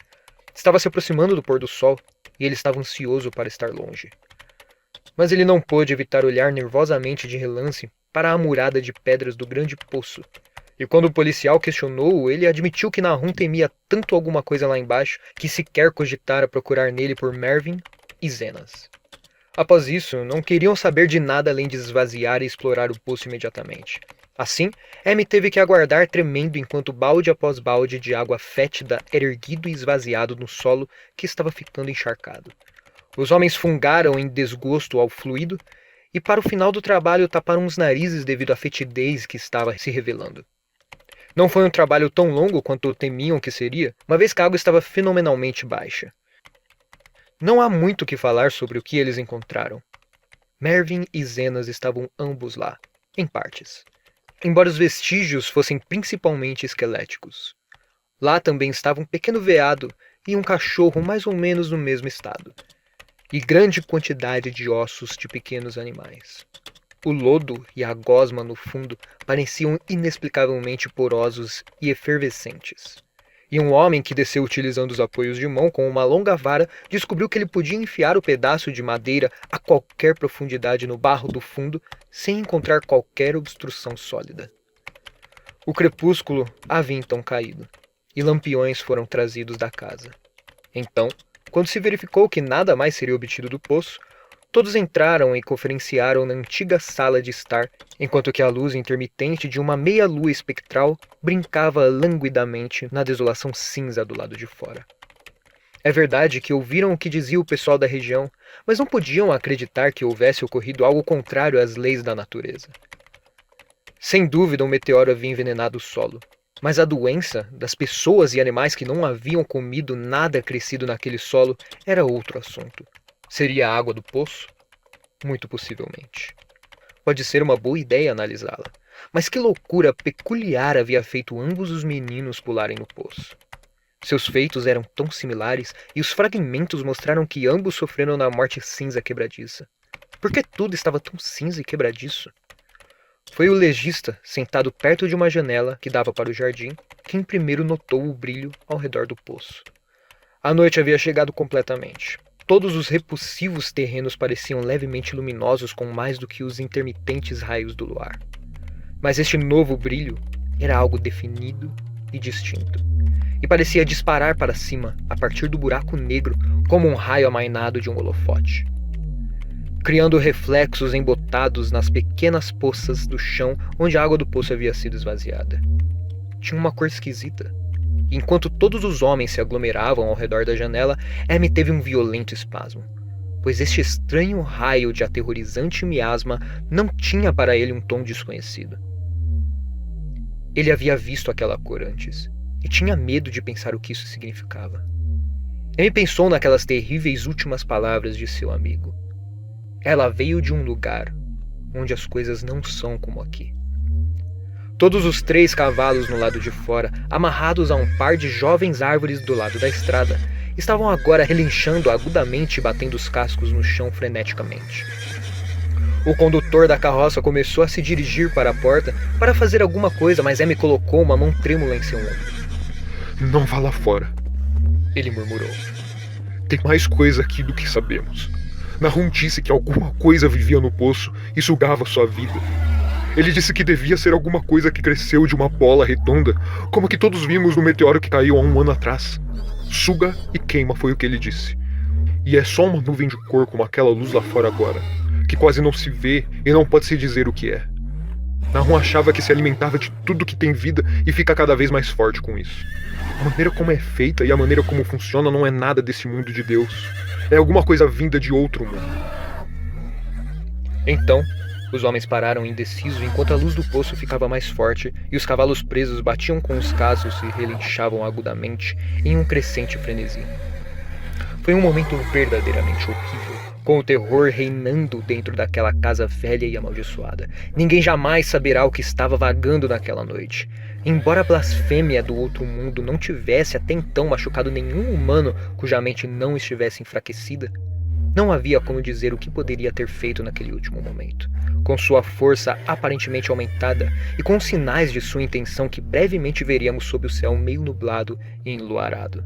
Estava se aproximando do pôr do sol e ele estava ansioso para estar longe. Mas ele não pôde evitar olhar nervosamente de relance para a murada de pedras do grande poço. E quando o policial questionou-o, ele admitiu que Nahum temia tanto alguma coisa lá embaixo que sequer cogitara procurar nele por Mervyn e Zenas. Após isso, não queriam saber de nada além de esvaziar e explorar o poço imediatamente. Assim, Amy teve que aguardar tremendo enquanto balde após balde de água fétida era erguido e esvaziado no solo que estava ficando encharcado. Os homens fungaram em desgosto ao fluido e para o final do trabalho taparam os narizes devido à fetidez que estava se revelando. Não foi um trabalho tão longo quanto temiam que seria, uma vez que a água estava fenomenalmente baixa. Não há muito o que falar sobre o que eles encontraram. Mervyn e Zenas estavam ambos lá, em partes, embora os vestígios fossem principalmente esqueléticos. Lá também estava um pequeno veado e um cachorro mais ou menos no mesmo estado, e grande quantidade de ossos de pequenos animais. O lodo e a gosma no fundo pareciam inexplicavelmente porosos e efervescentes. E um homem que desceu utilizando os apoios de mão com uma longa vara descobriu que ele podia enfiar o pedaço de madeira a qualquer profundidade no barro do fundo sem encontrar qualquer obstrução sólida. O crepúsculo havia então caído, e lampiões foram trazidos da casa. Então, quando se verificou que nada mais seria obtido do poço, todos entraram e conferenciaram na antiga sala de estar, enquanto que a luz intermitente de uma meia-lua espectral brincava languidamente na desolação cinza do lado de fora. É verdade que ouviram o que dizia o pessoal da região, mas não podiam acreditar que houvesse ocorrido algo contrário às leis da natureza. Sem dúvida, um meteoro havia envenenado o solo, mas a doença das pessoas e animais que não haviam comido nada crescido naquele solo era outro assunto. Seria a água do poço? Muito possivelmente. Pode ser uma boa ideia analisá-la, mas que loucura peculiar havia feito ambos os meninos pularem no poço. Seus feitos eram tão similares e os fragmentos mostraram que ambos sofreram na morte cinza quebradiça. Por que tudo estava tão cinza e quebradiço? Foi o legista, sentado perto de uma janela que dava para o jardim, quem primeiro notou o brilho ao redor do poço. A noite havia chegado completamente. Todos os repulsivos terrenos pareciam levemente luminosos com mais do que os intermitentes raios do luar. Mas este novo brilho era algo definido e distinto, e parecia disparar para cima a partir do buraco negro como um raio amainado de um holofote, criando reflexos embotados nas pequenas poças do chão onde a água do poço havia sido esvaziada. Tinha uma cor esquisita. Enquanto todos os homens se aglomeravam ao redor da janela, Amy teve um violento espasmo, pois este estranho raio de aterrorizante miasma não tinha para ele um tom desconhecido. Ele havia visto aquela cor antes, e tinha medo de pensar o que isso significava. Amy pensou naquelas terríveis últimas palavras de seu amigo. Ela veio de um lugar onde as coisas não são como aqui. Todos os 3 cavalos no lado de fora, amarrados a um par de jovens árvores do lado da estrada, estavam agora relinchando agudamente e batendo os cascos no chão freneticamente. O condutor da carroça começou a se dirigir para a porta para fazer alguma coisa, mas Amy colocou uma mão trêmula em seu ombro. Não vá lá fora, Ele murmurou. tem mais coisa aqui do que sabemos. Nahum disse que alguma coisa vivia no poço e sugava sua vida. Ele disse que devia ser alguma coisa que cresceu de uma bola redonda, como a que todos vimos no meteoro que caiu há um ano atrás. Suga e queima, foi o que ele disse. E é só uma nuvem de cor como aquela luz lá fora agora, que quase não se vê e não pode se dizer o que é. Nahum achava que se alimentava de tudo que tem vida e fica cada vez mais forte com isso. A maneira como é feita e a maneira como funciona não é nada desse mundo de Deus. É alguma coisa vinda de outro mundo. Então, os homens pararam indecisos enquanto a luz do poço ficava mais forte e os cavalos presos batiam com os cascos e relinchavam agudamente em um crescente frenesi. Foi um momento verdadeiramente horrível, com o terror reinando dentro daquela casa velha e amaldiçoada. Ninguém jamais saberá o que estava vagando naquela noite. Embora a blasfêmia do outro mundo não tivesse até então machucado nenhum humano cuja mente não estivesse enfraquecida, não havia como dizer o que poderia ter feito naquele último momento. Com sua força aparentemente aumentada e com sinais de sua intenção que brevemente veríamos sob o céu meio nublado e enluarado.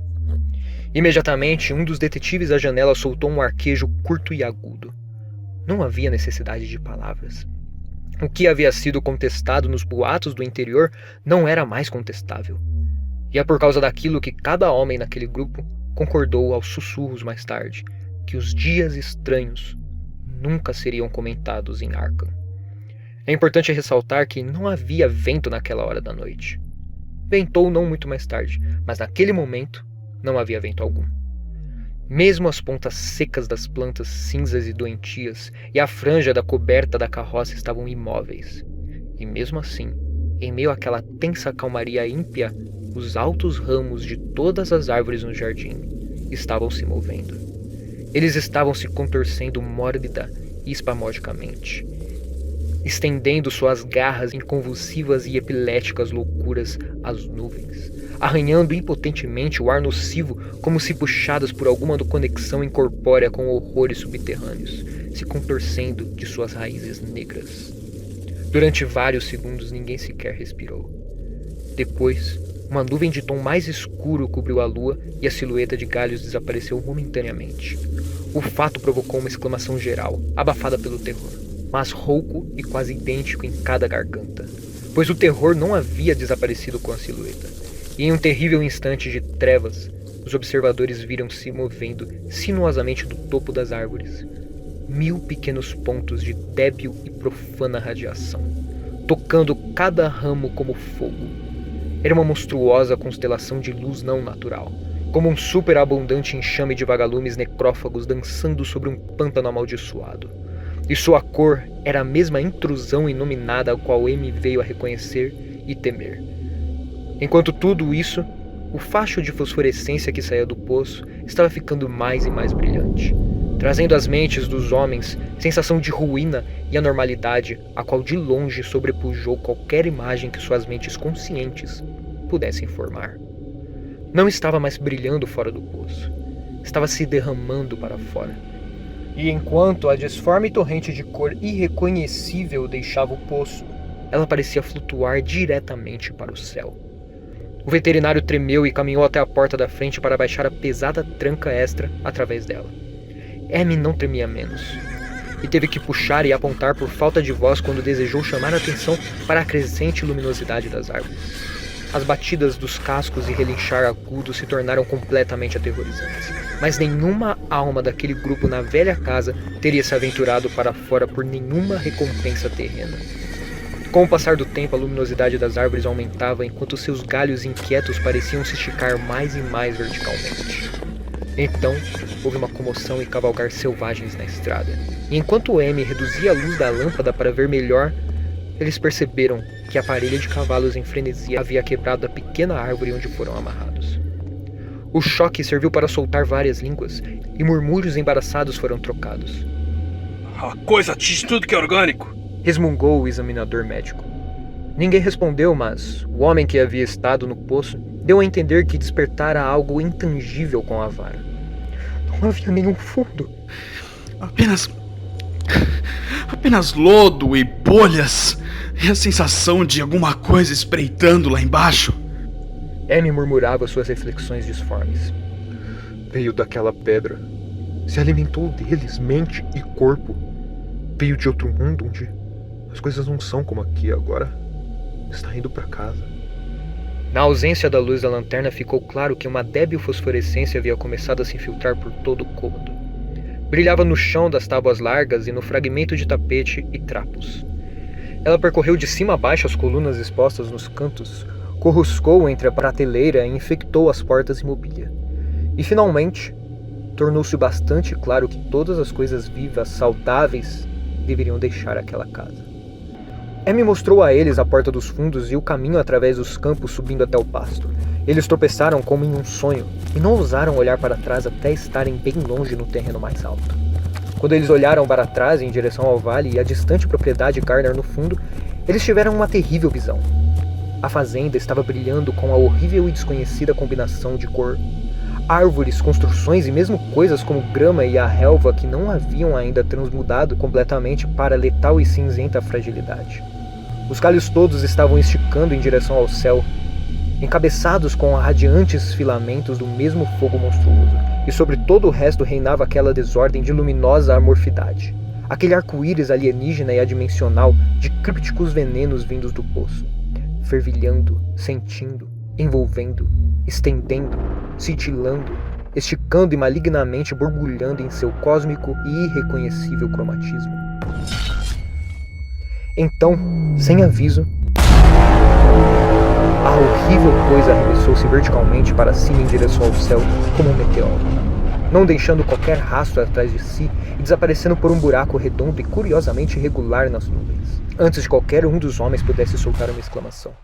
Imediatamente, um dos detetives à janela soltou um arquejo curto e agudo. Não havia necessidade de palavras. O que havia sido contestado nos boatos do interior não era mais contestável. E é por causa daquilo que cada homem naquele grupo concordou aos sussurros mais tarde, que os dias estranhos nunca seriam comentados em Arkham. É importante ressaltar que não havia vento naquela hora da noite. Ventou não muito mais tarde, mas naquele momento não havia vento algum. Mesmo as pontas secas das plantas cinzas e doentias e a franja da coberta da carroça estavam imóveis. E mesmo assim, em meio àquela tensa calmaria ímpia, os altos ramos de todas as árvores no jardim estavam se movendo. Eles estavam se contorcendo mórbida e espasmodicamente, estendendo suas garras em convulsivas e epiléticas loucuras às nuvens, arranhando impotentemente o ar nocivo como se puxadas por alguma conexão incorpórea com horrores subterrâneos, se contorcendo de suas raízes negras. Durante vários segundos ninguém sequer respirou. Depois, uma nuvem de tom mais escuro cobriu a lua e a silhueta de galhos desapareceu momentaneamente. O fato provocou uma exclamação geral, abafada pelo terror, mas rouco e quase idêntico em cada garganta, pois o terror não havia desaparecido com a silhueta. E em um terrível instante de trevas, os observadores viram-se movendo sinuosamente do topo das árvores 1000 pequenos pontos de débil e profana radiação, tocando cada ramo como fogo. Era uma monstruosa constelação de luz não natural, como um superabundante enxame de vagalumes necrófagos dançando sobre um pântano amaldiçoado. E sua cor era a mesma intrusão inominada a qual Amy veio a reconhecer e temer. Enquanto tudo isso, o facho de fosforescência que saía do poço estava ficando mais e mais brilhante, trazendo às mentes dos homens sensação de ruína e anormalidade, a qual de longe sobrepujou qualquer imagem que suas mentes conscientes pudessem formar. Não estava mais brilhando fora do poço, estava se derramando para fora. E enquanto a disforme torrente de cor irreconhecível deixava o poço, ela parecia flutuar diretamente para o céu. O veterinário tremeu e caminhou até a porta da frente para baixar a pesada tranca extra através dela. Amy não tremia menos, e teve que puxar e apontar por falta de voz quando desejou chamar a atenção para a crescente luminosidade das árvores. As batidas dos cascos e relinchar agudo se tornaram completamente aterrorizantes, mas nenhuma alma daquele grupo na velha casa teria se aventurado para fora por nenhuma recompensa terrena. Com o passar do tempo, a luminosidade das árvores aumentava enquanto seus galhos inquietos pareciam se esticar mais e mais verticalmente. Então, houve uma comoção e cavalgar selvagens na estrada. E enquanto Amy reduzia a luz da lâmpada para ver melhor, eles perceberam que a parelha de cavalos em frenesi havia quebrado a pequena árvore onde foram amarrados. O choque serviu para soltar várias línguas, e murmúrios embaraçados foram trocados. A coisa atinge tudo que é orgânico, Resmungou o examinador médico. Ninguém respondeu, mas o homem que havia estado no poço deu a entender que despertara algo intangível com a vara. Não havia nenhum fundo. Apenas lodo e bolhas, e a sensação de alguma coisa espreitando lá embaixo. Amy murmurava suas reflexões disformes. Veio daquela pedra. Se alimentou deles, mente e corpo. Veio de outro mundo onde as coisas não são como aqui agora. Está indo para casa. Na ausência da luz da lanterna, ficou claro que uma débil fosforescência havia começado a se infiltrar por todo o cômodo. Brilhava no chão das tábuas largas e no fragmento de tapete e trapos. Ela percorreu de cima a baixo as colunas expostas nos cantos, corruscou entre a prateleira e infectou as portas e mobília. E finalmente, tornou-se bastante claro que todas as coisas vivas, saudáveis, deveriam deixar aquela casa. Amy mostrou a eles a porta dos fundos e o caminho através dos campos subindo até o pasto. Eles tropeçaram como em um sonho e não ousaram olhar para trás até estarem bem longe no terreno mais alto. Quando eles olharam para trás em direção ao vale e a distante propriedade Garner no fundo, eles tiveram uma terrível visão. A fazenda estava brilhando com a horrível e desconhecida combinação de cor. Árvores, construções e mesmo coisas como grama e a relva que não haviam ainda transmudado completamente para a letal e cinzenta fragilidade. Os galhos todos estavam esticando em direção ao céu, encabeçados com radiantes filamentos do mesmo fogo monstruoso, e sobre todo o resto reinava aquela desordem de luminosa amorfidade, aquele arco-íris alienígena e adimensional de crípticos venenos vindos do poço, fervilhando, sentindo, envolvendo, estendendo, cintilando, esticando e malignamente borbulhando em seu cósmico e irreconhecível cromatismo. Então, sem aviso, a horrível coisa arremessou-se verticalmente para cima em direção ao céu como um meteoro, não deixando qualquer rastro atrás de si e desaparecendo por um buraco redondo e curiosamente irregular nas nuvens, antes de qualquer um dos homens pudesse soltar uma exclamação.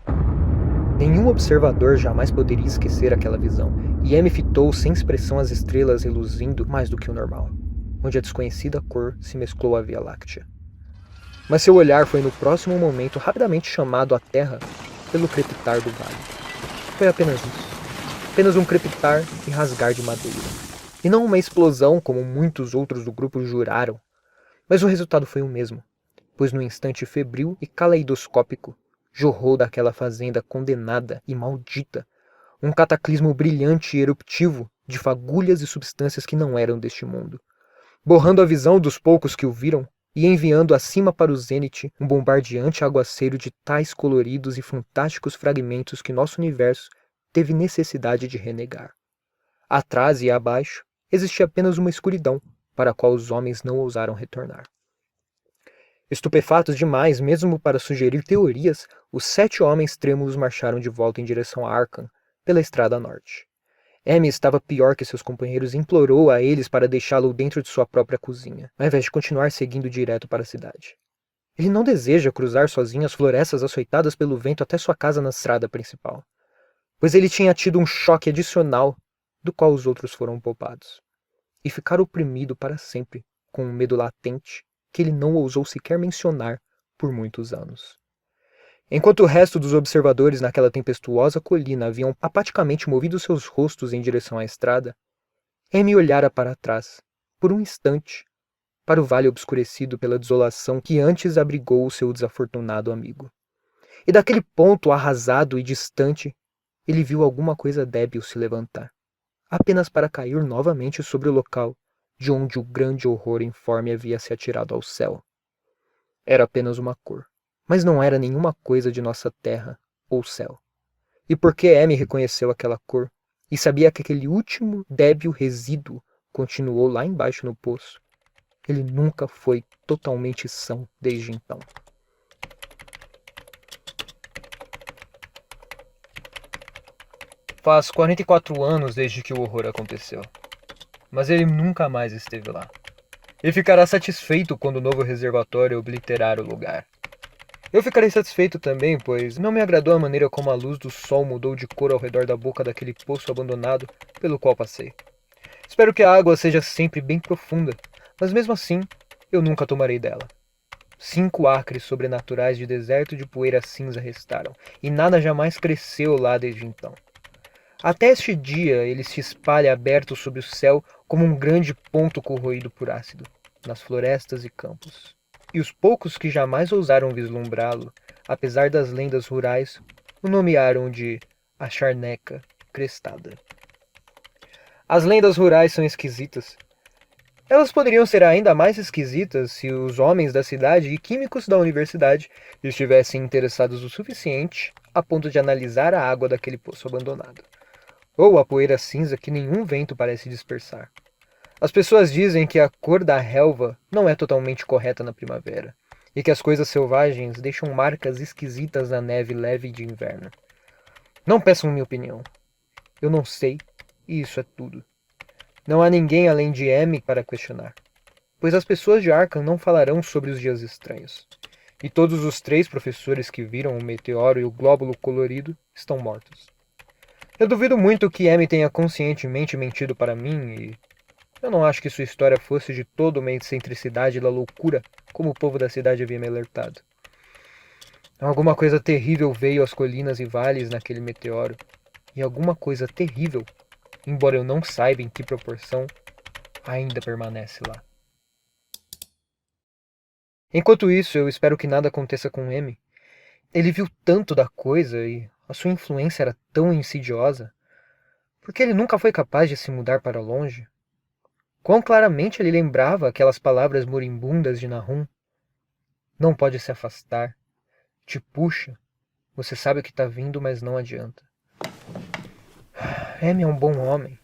Nenhum observador jamais poderia esquecer aquela visão, e Amy fitou sem expressão as estrelas reluzindo mais do que o normal, onde a desconhecida cor se mesclou à Via Láctea. Mas seu olhar foi no próximo momento rapidamente chamado à terra pelo crepitar do vale. Foi apenas isso. Apenas um crepitar e rasgar de madeira. E não uma explosão como muitos outros do grupo juraram. Mas o resultado foi o mesmo, pois no instante febril e caleidoscópico, jorrou daquela fazenda condenada e maldita um cataclismo brilhante e eruptivo de fagulhas e substâncias que não eram deste mundo, borrando a visão dos poucos que o viram e enviando acima para o zênite um bombardeante aguaceiro de tais coloridos e fantásticos fragmentos que nosso universo teve necessidade de renegar. Atrás e abaixo existia apenas uma escuridão para a qual os homens não ousaram retornar. Estupefatos demais mesmo para sugerir teorias, os 7 homens trêmulos marcharam de volta em direção a Arkham, pela estrada norte. Amy estava pior que seus companheiros e implorou a eles para deixá-lo dentro de sua própria cozinha, ao invés de continuar seguindo direto para a cidade. Ele não deseja cruzar sozinho as florestas açoitadas pelo vento até sua casa na estrada principal, pois ele tinha tido um choque adicional do qual os outros foram poupados, e ficar oprimido para sempre com um medo latente que ele não ousou sequer mencionar por muitos anos. Enquanto o resto dos observadores naquela tempestuosa colina haviam apaticamente movido seus rostos em direção à estrada, Amy olhara para trás, por um instante, para o vale obscurecido pela desolação que antes abrigou o seu desafortunado amigo. E daquele ponto arrasado e distante, ele viu alguma coisa débil se levantar, apenas para cair novamente sobre o local de onde o grande horror informe havia se atirado ao céu. Era apenas uma cor, mas não era nenhuma coisa de nossa terra ou céu. E porque Amy reconheceu aquela cor, e sabia que aquele último débil resíduo continuou lá embaixo no poço, ele nunca foi totalmente são desde então. Faz 44 anos desde que o horror aconteceu, mas ele nunca mais esteve lá. E ficará satisfeito quando o novo reservatório obliterar o lugar. Eu ficarei satisfeito também, pois não me agradou a maneira como a luz do sol mudou de cor ao redor da boca daquele poço abandonado pelo qual passei. Espero que a água seja sempre bem profunda, mas mesmo assim, eu nunca tomarei dela. 5 acres sobrenaturais de deserto de poeira cinza restaram, e nada jamais cresceu lá desde então. Até este dia ele se espalha aberto sobre o céu como um grande ponto corroído por ácido, nas florestas e campos. E os poucos que jamais ousaram vislumbrá-lo, apesar das lendas rurais, o nomearam de a Charneca Crestada. As lendas rurais são esquisitas. Elas poderiam ser ainda mais esquisitas se os homens da cidade e químicos da universidade estivessem interessados o suficiente a ponto de analisar a água daquele poço abandonado, ou a poeira cinza que nenhum vento parece dispersar. As pessoas dizem que a cor da relva não é totalmente correta na primavera, e que as coisas selvagens deixam marcas esquisitas na neve leve de inverno. Não peçam minha opinião. Eu não sei, e isso é tudo. Não há ninguém além de Amy para questionar, pois as pessoas de Arkham não falarão sobre os dias estranhos, e todos os 3 professores que viram o meteoro e o glóbulo colorido estão mortos. Eu duvido muito que Amy tenha conscientemente mentido para mim, e eu não acho que sua história fosse de toda uma excentricidade da loucura, como o povo da cidade havia me alertado. Alguma coisa terrível veio às colinas e vales naquele meteoro, e alguma coisa terrível, embora eu não saiba em que proporção, ainda permanece lá. Enquanto isso, eu espero que nada aconteça com Amy. Ele viu tanto da coisa e a sua influência era tão insidiosa. Por que ele nunca foi capaz de se mudar para longe? Quão claramente ele lembrava aquelas palavras moribundas de Nahum. Não pode se afastar. Te puxa. Você sabe o que está vindo, mas não adianta. Amy é um bom homem.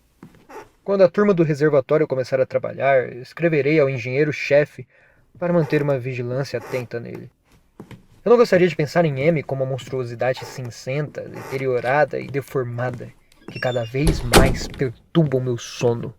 Quando a turma do reservatório começar a trabalhar, escreverei ao engenheiro-chefe para manter uma vigilância atenta nele. Eu não gostaria de pensar em Amy como uma monstruosidade cinzenta, deteriorada e deformada, que cada vez mais perturba o meu sono.